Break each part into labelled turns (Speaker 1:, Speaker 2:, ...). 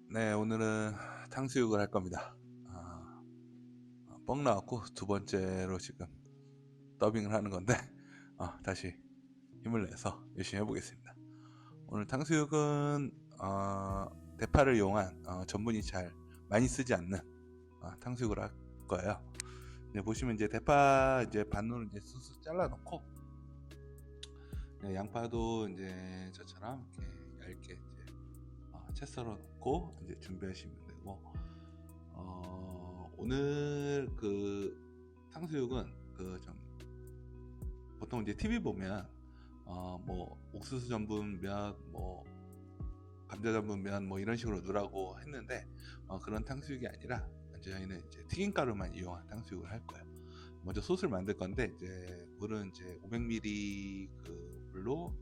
Speaker 1: 네, 오늘은 탕수육을 할 겁니다. 뻥 나왔고 두 번째로 지금 더빙을 하는 건데 다시 힘을 내서 열심히 해보겠습니다. 오늘 탕수육은 대파를 이용한 전분이 잘 많이 쓰지 않는 탕수육을 할 거예요. 이제 보시면 이제 대파 이제 반으로 이제 쑥쑥 잘라 놓고, 네, 양파도 이제 저처럼 이렇게 얇게 이제 채 썰어 놓고 이제 준비하시면 되고, 오늘 그 탕수육은 그 좀 보통 이제 TV 보면 뭐 옥수수 전분 면, 뭐 감자 전분 면, 뭐 이런 식으로 넣으라고 했는데 그런 탕수육이 아니라 저희는 이제 튀김가루만 이용한 탕수육을 할 거예요. 먼저 소스를 만들 건데, 이제 물은 이제 500ml 그 물로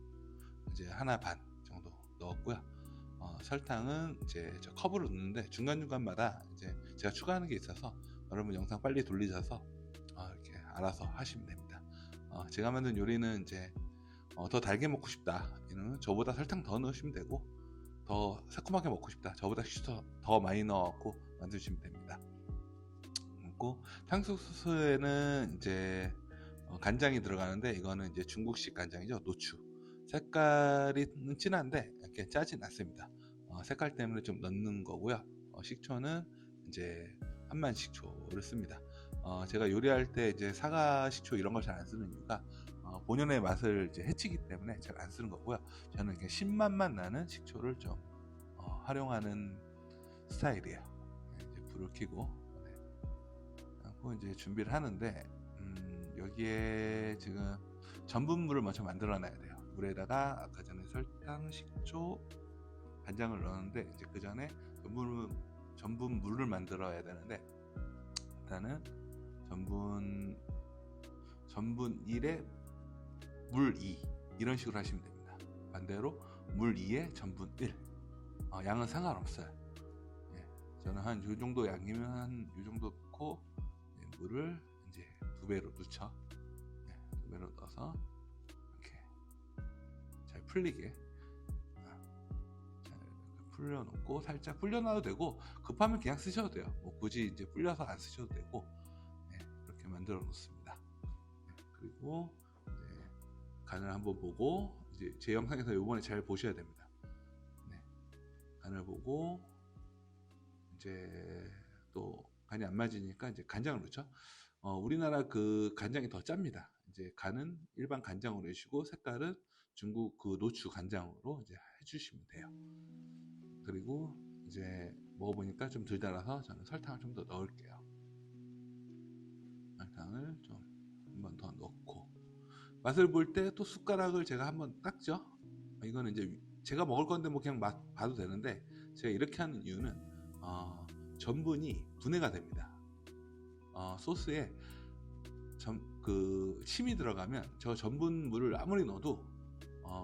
Speaker 1: 이제 하나 반 정도 넣었고요. 설탕은 이제 저 컵으로 넣는데 중간중간마다 이제 제가 추가하는 게 있어서 여러분 영상 빨리 돌리셔서 이렇게 알아서 하시면 됩니다. 제가 만든 요리는 이제 더 달게 먹고 싶다, 이는 저보다 설탕 더 넣으시면 되고, 더 새콤하게 먹고 싶다, 저보다 슈터 더 많이 넣어갖고 만드시면 됩니다. 그리고 탕수육소스에는 이제 간장이 들어가는데, 이거는 이제 중국식 간장이죠. 노추. 색깔이 진한데 이렇게 짜진 않습니다. 색깔 때문에 좀 넣는 거고요. 식초는 이제 한만 식초를 씁니다. 제가 요리할 때 이제 사과 식초 이런 걸 잘 안 쓰는 이유가 본연의 맛을 이제 해치기 때문에 잘 안 쓰는 거고요. 저는 이렇게 신맛만 나는 식초를 좀 활용하는 스타일이에요. 네, 이제 불을 켜고, 네, 그리고 이제 준비를 하는데, 여기에 지금 전분물을 먼저 만들어 놔야 돼요. 물에다가 아까 전에 설탕, 식초, 간장을 넣었는데, 이제 그 전에 전분물을 만들어야 되는데, 일단은 전분 1에 물 2, 이런 식으로 하시면 됩니다. 반대로 물 2에 전분 1. 양은 상관없어요. 예, 저는 한 요 정도 양이면 한 요 정도 넣고, 물을 이제 2배로 넣죠. 2배로 넣어서 이렇게 잘 풀리게 잘 풀려놓고, 살짝 불려놔도 되고 급하면 그냥 쓰셔도 돼요. 뭐 굳이 이제 불려서 안 쓰셔도 되고, 이렇게 만들어 놓습니다. 그리고 이제 간을 한번 보고, 이제 제 영상에서 요번에 잘 보셔야 됩니다. 간을 보고 이제 또 간이 안 맞으니까 이제 간장을 넣죠. 우리나라 그 간장이 더 짭니다. 이제 간은 일반 간장으로 해주시고, 색깔은 중국 그 노추 간장으로 이제 해주시면 돼요. 그리고 이제 먹어보니까 좀 덜 달아서 저는 설탕을 좀 더 넣을게요. 설탕을 좀 한 번 더 넣고, 맛을 볼 때 또 숟가락을 제가 한번 닦죠. 이거는 이제 제가 먹을 건데 뭐 그냥 맛 봐도 되는데, 제가 이렇게 하는 이유는 전분이 분해가 됩니다. 소스에 그 침이 들어가면 저 전분물을 아무리 넣어도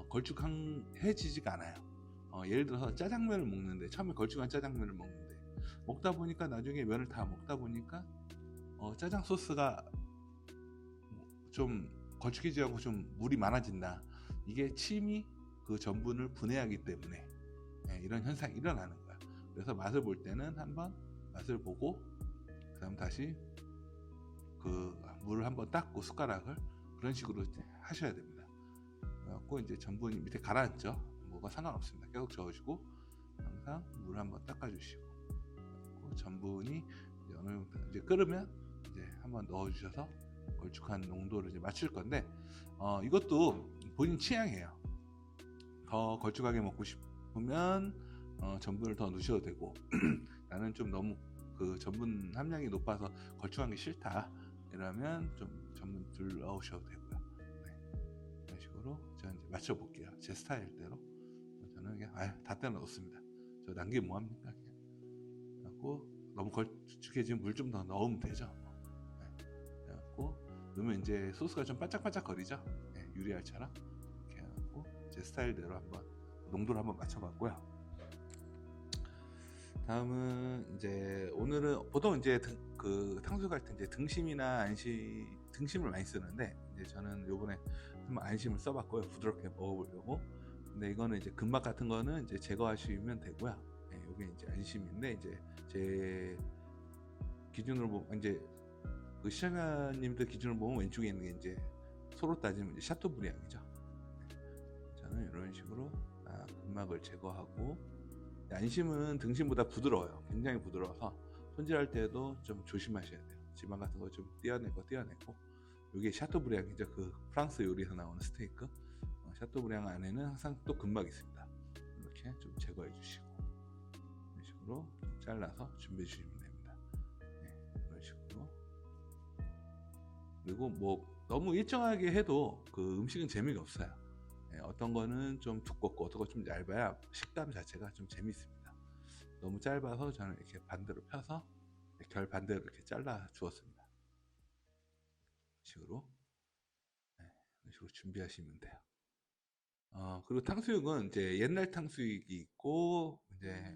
Speaker 1: 걸쭉해지지가 않아요. 예를 들어서 짜장면을 먹는데, 처음에 걸쭉한 짜장면을 먹는데 먹다 보니까 나중에 면을 다 먹다 보니까 짜장 소스가 좀 걸쭉해지고 좀 물이 많아진다. 이게 침이 그 전분을 분해하기 때문에 이런 현상이 일어나는 거야. 그래서 맛을 볼 때는 한번 맛을 보고, 그 다음 다시 그 물을 한번 닦고 숟가락을, 그런 식으로 하셔야 됩니다. 그래갖고 이제 전분이 밑에 가라앉죠. 뭐가 상관없습니다. 계속 저으시고 항상 물 한번 닦아주시고, 전분이 이제 어느 정도 이제 끓으면 이제 한번 넣어주셔서 걸쭉한 농도를 이제 맞출 건데, 이것도 본인 취향이에요. 더 걸쭉하게 먹고 싶으면 전분을 더 넣으셔도 되고, 나는 좀 너무 그 전분 함량이 높아서 걸쭉한 게 싫다, 이러면 좀 전분 덜 넣으셔도 되고요. 이런 식으로 제가 이제 맞춰볼게요. 제 스타일대로. 저는 그냥 다 때려 넣습니다. 저 남기면 뭐합니까? 그냥. 그래갖고 너무 걸쭉해지면 물 좀 더 넣으면 되죠. 그래갖고 넣으면 이제 소스가 좀 반짝반짝 거리죠. 유리알처럼. 이렇게 해갖고 제 스타일대로 한번 농도를 한번 맞춰봤고요. 다음은 이제 오늘은 보통 이제 그 탕수육 할 때 이제 등심이나 등심을 많이 쓰는데, 이제 저는 요번에 한번 안심을 써봤고요. 부드럽게 먹어보려고. 근데 이거는 이제 근막 같은 거는 이제 제거하시면 되고요. 그게 이제 안심인데, 이제 제 기준으로 보면 이제 그 시청자님들 기준으로 보면 왼쪽에 있는 게 이제 소로 따지면 이제 샤토브리앙이죠. 저는 이런 식으로 근막을 제거하고, 안심은 등심보다 부드러워요. 굉장히 부드러워서 손질할 때도 좀 조심하셔야 돼요. 지방 같은 거 좀 떼어내고 이게 샤토브리앙이죠. 그 프랑스 요리에서 나오는 스테이크. 샤토브리앙 안에는 항상 또 근막이 있습니다. 이렇게 좀 제거해 주시고, 이런 식으로 잘라서 준비해 주시면 됩니다. 네, 이런 식으로. 그리고 뭐 너무 일정하게 해도 그 음식은 재미가 없어요. 네, 어떤 거는 좀 두껍고 어떤 거 좀 얇아야 식감 자체가 좀 재밌습니다. 너무 짧아서 저는 이렇게 반대로 펴서 결 반대로 이렇게 잘라 주었습니다. 이런 식으로, 네, 이런 식으로 준비하시면 돼요. 그리고 탕수육은 이제 옛날 탕수육이 있고, 이제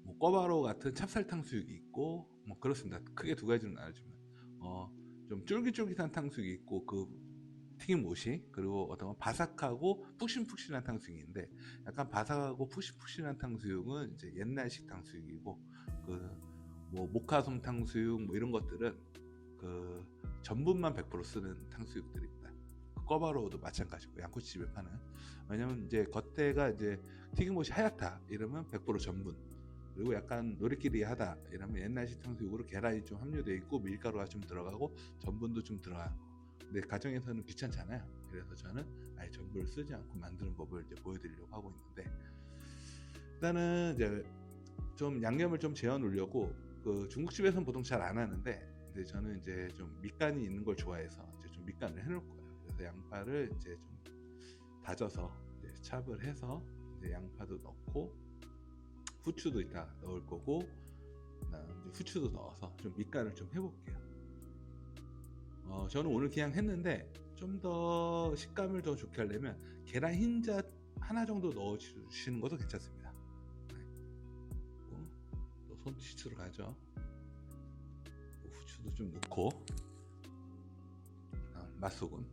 Speaker 1: 뭐 꿔바로 같은 찹쌀 탕수육이 있고, 뭐 그렇습니다. 크게 두 가지로 나눠주면, 좀 쫄깃쫄깃한 탕수육이 있고, 그 튀김옷이, 그리고 어떤 건 바삭하고 푹신푹신한 탕수육인데, 약간 바삭하고 푹신푹신한 탕수육은 이제 옛날식 탕수육이고, 그 뭐 모카솜 탕수육 뭐 이런 것들은 그 전분만 100% 쓰는 탕수육들입니다. 꿔바로우도 마찬가지고, 양꼬치집에 파는. 왜냐면 이제 겉에가 이제 튀김옷이 하얗다 이러면 100% 전분, 그리고 약간 노리끼리하다 이러면 옛날식 탕수육으로 계란이 좀 함유되어 있고 밀가루가 좀 들어가고 전분도 좀 들어가고. 근데 가정에서는 귀찮잖아요. 그래서 저는 아예 전분을 쓰지 않고 만드는 법을 이제 보여드리려고 하고 있는데, 일단은 이제 좀 양념을 좀 재워 놓으려고, 그 중국집에서는 보통 잘 안 하는데, 근데 저는 이제 좀 밑간이 있는 걸 좋아해서 이제 좀 밑간을 해놓을 거예요. 그래서 양파를 이제 좀 다져서 이제 찹을 해서 이제 양파도 넣고, 후추도 이따 넣을 거고, 그다음 이제 후추도 넣어서 좀 밑간을 좀 해볼게요. 저는 오늘 그냥 했는데, 좀 더 식감을 더 좋게 하려면 계란 흰자 하나 정도 넣어주시는 것도 괜찮습니다. 또 손 씻으러 가죠. 후추도 좀 넣고, 맛소금.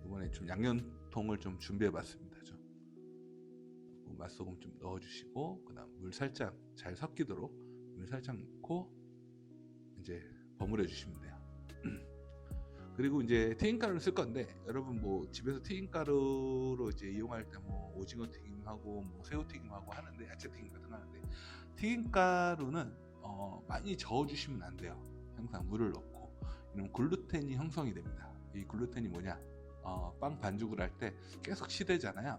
Speaker 1: 이번에 좀 양념통을 좀 준비해봤습니다. 맛소금 좀 넣어주시고, 그다음 물 살짝 잘 섞이도록 물 살짝 넣고 이제 버무려 주시면 돼요. 그리고 이제 튀김가루를 쓸 건데, 여러분 뭐 집에서 튀김가루로 이제 이용할 때 뭐 오징어 튀김하고 뭐 새우 튀김하고 하는데, 야채 튀김 같은 거 하는데, 튀김가루는 많이 저어주시면 안 돼요. 항상 물을 넣고, 이러면 글루텐이 형성이 됩니다. 이 글루텐이 뭐냐? 빵 반죽을 할 때 계속 치대잖아요.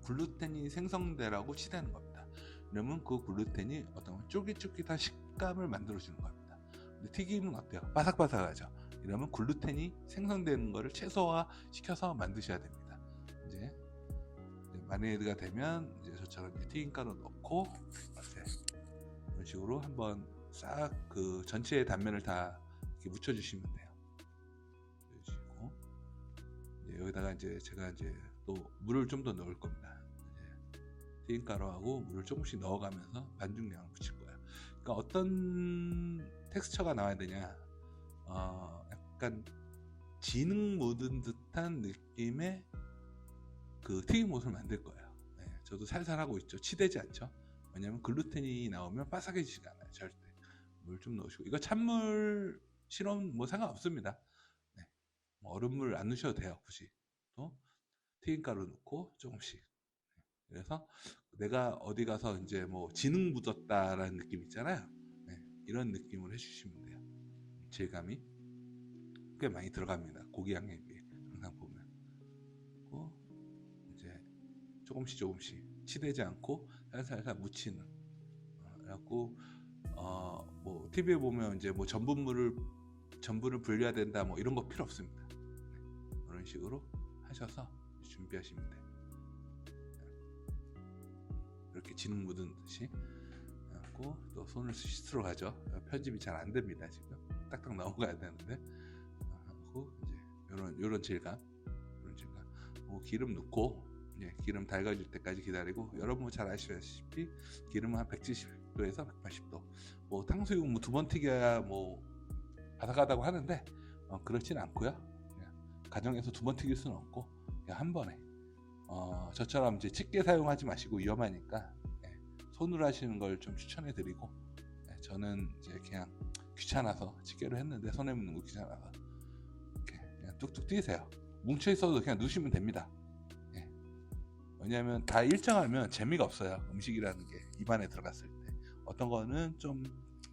Speaker 1: 글루텐이 생성되라고 치대는 겁니다. 그러면 그 글루텐이 어떤 쫄깃쫄깃한 식감을 만들어주는 겁니다. 근데 튀김은 어때요? 바삭바삭하죠. 이러면 글루텐이 생성되는 것을 최소화시켜서 만드셔야 됩니다. 이제 마리네이드가 되면 이제 저처럼 이제 튀김가루 넣고, 이런 식으로 한번 싹 그 전체의 단면을 다 이렇게 묻혀주시면 돼요. 그리고 이제 여기다가 이제 제가 이제 또 물을 좀 더 넣을 겁니다. 튀김가루하고 물을 조금씩 넣어가면서 반죽량을 붙일 거예요. 그러니까 어떤 텍스처가 나와야 되냐, 약간 진흙 묻은 듯한 느낌의 그 튀김옷을 만들 거예요. 네, 저도 살살 하고 있죠. 치대지 않죠. 왜냐면 글루텐이 나오면 바삭해지지가 않아요. 절대. 물 좀 넣으시고, 이거 찬물 실험 뭐 상관없습니다. 네, 뭐 얼음물 안 넣으셔도 돼요. 굳이. 또 튀김가루 넣고 조금씩. 그래서 내가 어디 가서 이제 뭐 진흙 묻었다라는 느낌 있잖아요. 네, 이런 느낌을 해주시면 돼요. 질감이 꽤 많이 들어갑니다. 고기 양념에 비해. 항상 보면. 그리고 이제 조금씩 치대지 않고 살살 묻히는. 그래갖고 뭐 TV에 보면 이제 뭐 전분을 불려야 된다 뭐 이런 거 필요 없습니다. 네, 이런 식으로 하셔서 준비하시면 돼요. 이렇게 진흙 묻은 듯이. 그래갖고 또 손을 씻으러 가죠. 편집이 잘 안 됩니다. 지금 딱딱 넘어가야 되는데. 하고 이제 요런 질감. 기름 넣고, 기름 달궈질 때까지 기다리고, 여러분 잘 아시다시피 기름은 한 170도에서 180도. 뭐 탕수육 뭐 2번 튀겨야 뭐 바삭하다고 하는데, 그렇진 않고요. 가정에서 2번 튀길 수는 없고, 그냥 한 번에. 저처럼 이제 집게 사용하지 마시고 위험하니까 손으로 하시는 걸 좀 추천해 드리고, 저는 이제 그냥 귀찮아서 집게로 했는데 손에 묻는 거 귀찮아서 이렇게 그냥 뚝뚝 띄세요. 뭉쳐 있어도 그냥 누시면 됩니다. 왜냐하면 다 일정하면 재미가 없어요. 음식이라는 게 입안에 들어갔을 때 어떤 거는 좀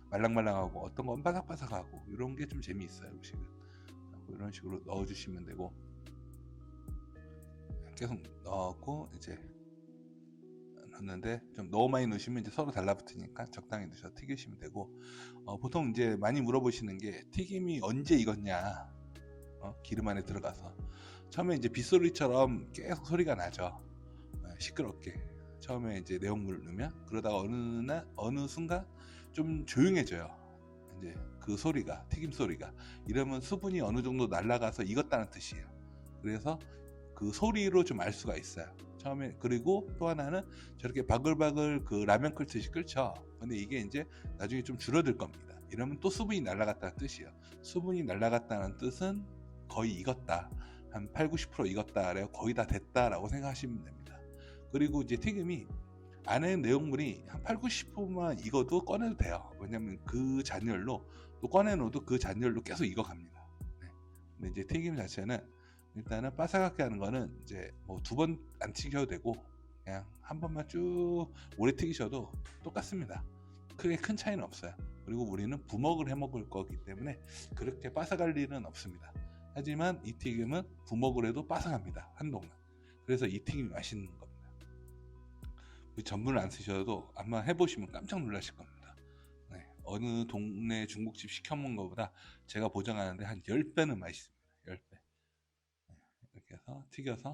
Speaker 1: 말랑말랑하고 어떤 건 바삭바삭하고 이런 게 좀 재미있어요. 음식은 이런 식으로 넣어주시면 되고, 계속 넣고 이제 넣는데 좀 너무 많이 넣으시면 이제 서로 달라붙으니까 적당히 넣으셔서 튀기시면 되고, 보통 이제 많이 물어보시는 게 튀김이 언제 익었냐. 기름 안에 들어가서 처음에 이제 빗소리처럼 계속 소리가 나죠. 시끄럽게 처음에 이제 내용물을 넣으면, 그러다가 어느 순간 좀 조용해져요. 이제 그 소리가, 튀김 소리가, 이러면 수분이 어느 정도 날아가서 익었다는 뜻이에요. 그래서 그 소리로 좀 알 수가 있어요, 처음에. 그리고 또 하나는 저렇게 바글바글 그 라면 끓듯이 끓죠. 근데 이게 이제 나중에 좀 줄어들 겁니다. 이러면 또 수분이 날아갔다는 뜻이에요. 수분이 날아갔다는 뜻은 거의 익었다, 한 80-90% 익었다, 그래요. 거의 다 됐다라고 생각하시면 됩니다. 그리고 이제 튀김이 안에 내용물이 한 80-90%만 익어도 꺼내도 돼요. 왜냐면 그 잔열로 또 꺼내놓어도 그 잔열로 계속 익어갑니다. 근데 이제 튀김 자체는 일단은 바삭하게 하는 거는 이제 뭐 2번 안 튀겨도 되고 그냥 한 번만 쭉 오래 튀기셔도 똑같습니다. 크게 큰 차이는 없어요. 그리고 우리는 부먹을 해 먹을 거기 때문에 그렇게 바삭할 일은 없습니다. 하지만 이 튀김은 부먹을 해도 바삭합니다, 한동안. 그래서 이 튀김이 맛있는 겁니다. 전분을 안 쓰셔도 아마 해보시면 깜짝 놀라실 겁니다. 어느 동네 중국집 시켜 먹는 것보다 제가 보장하는데 한 10배는 맛있습니다. 10배. 이렇게 해서 튀겨서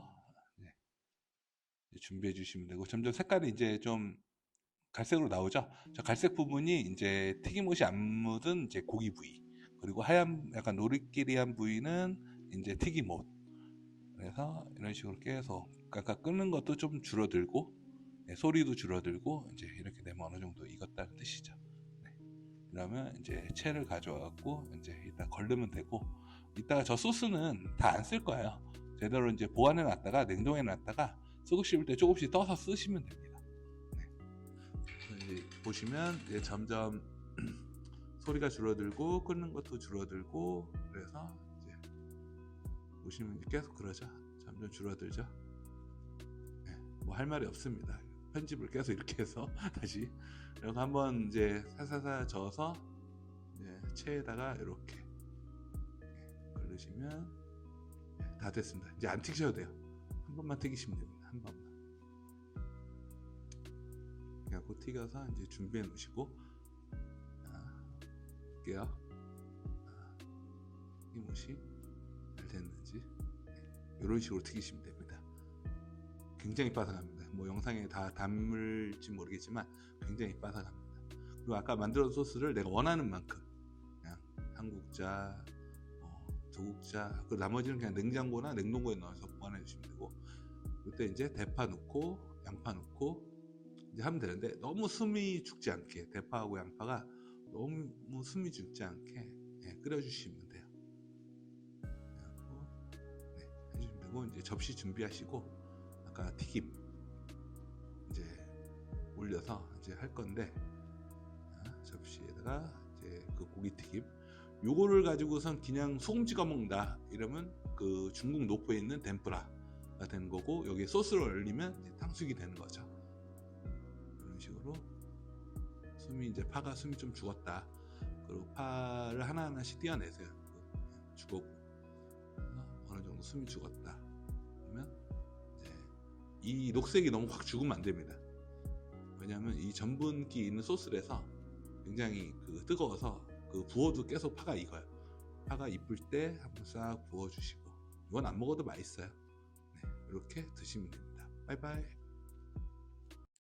Speaker 1: 준비해 주시면 되고, 점점 색깔이 이제 좀 갈색으로 나오죠. 저 갈색 부분이 이제 튀김옷이 안 묻은 이제 고기 부위, 그리고 하얀 약간 노릇끼리한 부위는 이제 튀김옷. 그래서 이런 식으로 계속 아까 끓는 것도 좀 줄어들고, 소리도 줄어들고, 이제 이렇게 되면 어느 정도 익었다는 뜻이죠. 그러면 이제 채를 가져와갖고 이제 이따 걸르면 되고, 이따가 저 소스는 다 안 쓸 거예요. 제대로 이제 보관해 놨다가 냉동해 놨다가 쓰고 싶을 때 조금씩 떠서 쓰시면 됩니다. 이제 보시면 이제 점점 소리가 줄어들고 끓는 것도 줄어들고, 그래서 이제 보시면 이제 계속 그러죠. 점점 줄어들죠. 뭐 할 말이 없습니다. 편집을 계속 이렇게 해서 다시 이렇게 한번 이제 살살살 저어서 이제 체에다가 이렇게 걸르시면 다 됐습니다. 이제 안 튀기셔도 돼요. 한 번만 튀기시면 됩니다. 한 번만. 그래갖고 튀겨서 이제 준비해 놓으시고, 볼게요. 튀김옷이 잘 됐는지 이런 식으로 튀기시면 됩니다. 굉장히 바삭합니다. 뭐 영상에 다 담을지 모르겠지만 굉장히 바삭합니다. 그리고 아까 만들어둔 소스를 내가 원하는 만큼 그냥 한국자, 두국자, 그 나머지는 그냥 냉장고나 냉동고에 넣어서 보관해 주시면 되고, 이때 이제 대파 넣고 양파 넣고 이제 하면 되는데, 너무 숨이 죽지 않게, 대파하고 양파가 너무 숨이 죽지 않게 끓여주시면 돼요. 해주시면 되고, 이제 접시 준비하시고 아까 튀김 이제 올려서 이제 할 건데, 접시에다가 이제 그 고기 튀김 요거를 가지고선 그냥 소금 찍어 먹는다 이러면 그 중국 노포에 있는 덴뿌라가 되는 거고, 여기에 소스를 올리면 이제 탕수육이 되는 거죠. 이런 식으로 숨이 이제 파가 숨이 좀 죽었다, 그리고 파를 하나하나씩 떼어내세요. 죽었고 어느 정도 숨이 죽었다 그러면 이제 이 녹색이 너무 확 죽으면 안 됩니다. 왜냐하면 이 전분기 있는 소스라서 굉장히 그 뜨거워서 그 부어도 계속 파가 익어요. 파가 익을 때 한번 싹 부어주시고, 이건 안 먹어도 맛있어요. 이렇게 드시면 됩니다. 바이바이.